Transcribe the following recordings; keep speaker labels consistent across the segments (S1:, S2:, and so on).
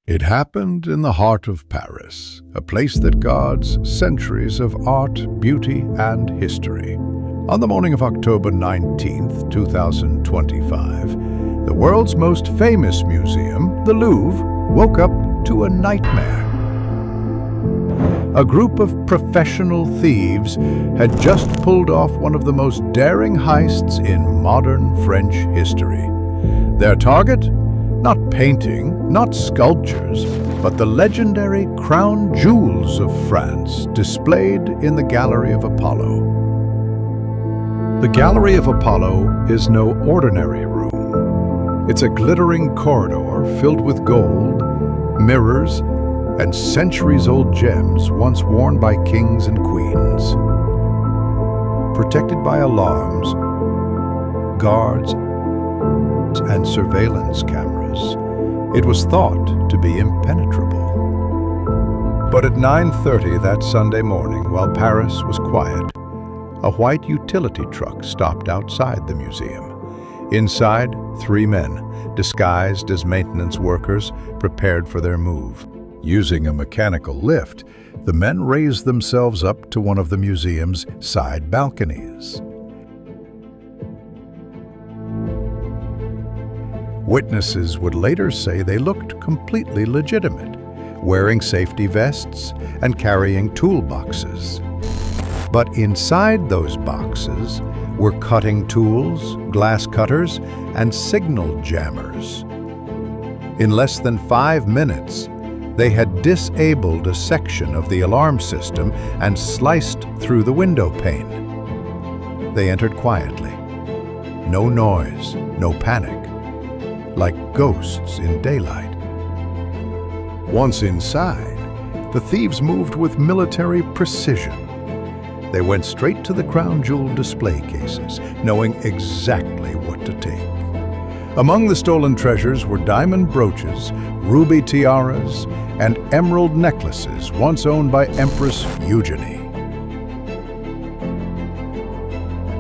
S1: It happened in the heart of Paris, a place that guards centuries of art, beauty, and history. On the morning of October 19th, 2025, the world's most famous museum, the Louvre, woke up to a nightmare. A group of professional thieves had just pulled off one of the most daring heists in modern French history. Their target? Not painting, not sculptures, but the legendary crown jewels of France displayed in the Gallery of Apollo. The Gallery of Apollo is no ordinary room. It's a glittering corridor filled with gold, mirrors, and centuries-old gems once worn by kings and queens. Protected by alarms, guards, and surveillance cameras, it was thought to be impenetrable. But at 9:30 that Sunday morning, while Paris was quiet, a white utility truck stopped outside the museum. Inside, 3 men, disguised as maintenance workers, prepared for their move. Using a mechanical lift, the men raised themselves up to one of the museum's side balconies. Witnesses would later say they looked completely legitimate, wearing safety vests and carrying toolboxes. But inside those boxes were cutting tools, glass cutters, and signal jammers. In less than 5 minutes, they had disabled a section of the alarm system and sliced through the window pane. They entered quietly. No noise, no panic. Like ghosts in daylight. Once inside, the thieves moved with military precision. They went straight to the crown jewel display cases, knowing exactly what to take. Among the stolen treasures were diamond brooches, ruby tiaras, and emerald necklaces once owned by Empress Eugenie.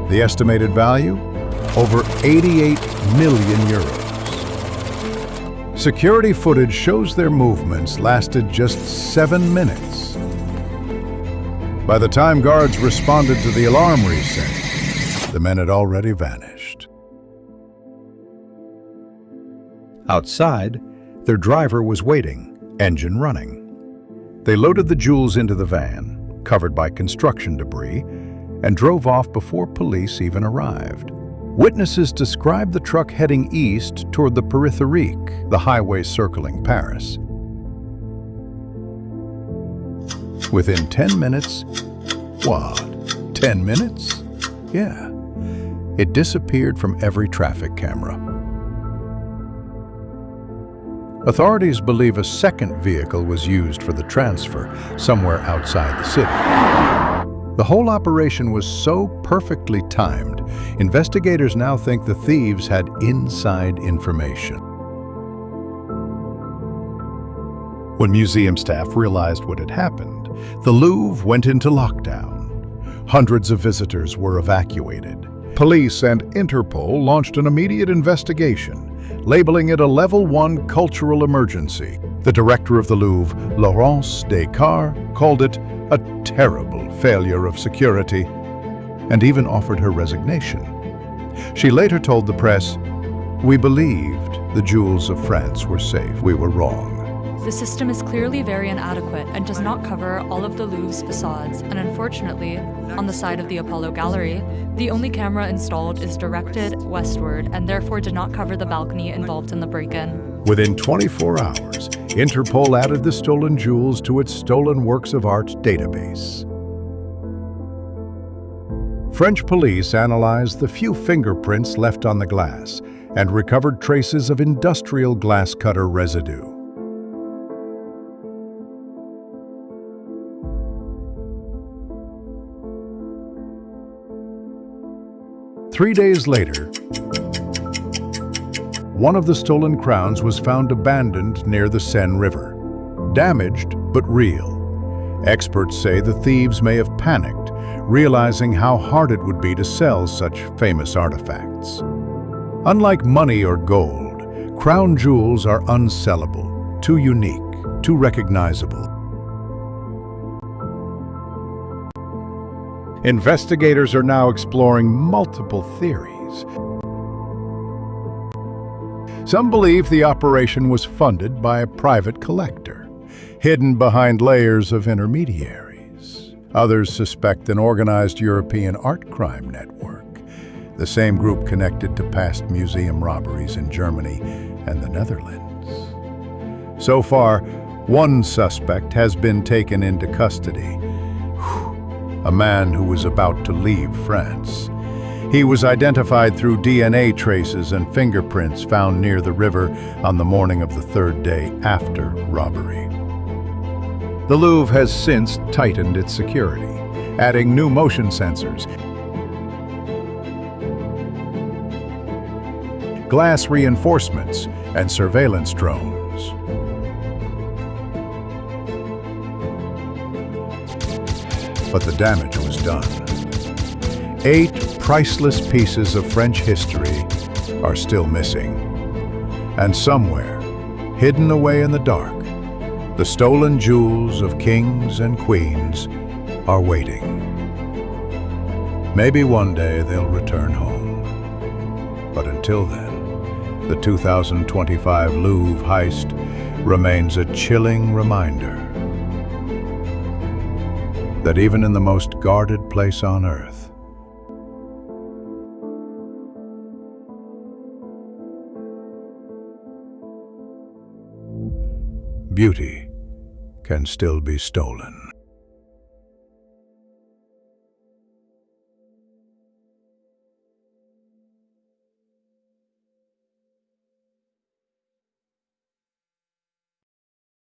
S1: The estimated value? Over 88 million euros. Security footage shows their movements lasted just 7 minutes. By the time guards responded to the alarm reset, the men had already vanished. Outside, their driver was waiting, engine running. They loaded the jewels into the van, covered by construction debris, and drove off before police even arrived. Witnesses described the truck heading east toward the Périphérique, the highway circling Paris. Within 10 minutes, what? 10 minutes? Yeah. It disappeared from every traffic camera. Authorities believe a second vehicle was used for the transfer, somewhere outside the city. The whole operation was so perfectly timed, investigators now think the thieves had inside information. When museum staff realized what had happened, the Louvre went into lockdown. Hundreds of visitors were evacuated. Police and Interpol launched an immediate investigation, labeling it a Level 1 cultural emergency. The director of the Louvre, Laurence Descartes, called it a terrible failure of security, and even offered her resignation. She later told the press, "We believed the jewels of France were safe. We were wrong."
S2: The system is clearly very inadequate and does not cover all of the Louvre's facades, and unfortunately, on the side of the Apollo Gallery, the only camera installed is directed westward and therefore did not cover the balcony involved in the break-in.
S1: Within 24 hours, Interpol added the stolen jewels to its stolen works of art database. French police analyzed the few fingerprints left on the glass and recovered traces of industrial glass cutter residue. Three days later, one of the stolen crowns was found abandoned near the Seine River. Damaged, but real. Experts say the thieves may have panicked, realizing how hard it would be to sell such famous artifacts. Unlike money or gold, crown jewels are unsellable. too unique, too recognizable. Investigators are now exploring multiple theories. Some believe the operation was funded by a private collector, hidden behind layers of intermediaries. Others suspect an organized European art crime network, the same group connected to past museum robberies in Germany and the Netherlands. So far, one suspect has been taken into custody, a man who was about to leave France. He was identified through DNA traces and fingerprints found near the river on the morning of the third day after robbery. The Louvre has since tightened its security, adding new motion sensors, glass reinforcements, and surveillance drones. But the damage was done. 8 priceless pieces of French history are still missing. And somewhere, hidden away in the dark, the stolen jewels of kings and queens are waiting. Maybe one day they'll return home. But until then, the 2025 Louvre Heist remains a chilling reminder that even in the most guarded place on earth, beauty can still be stolen.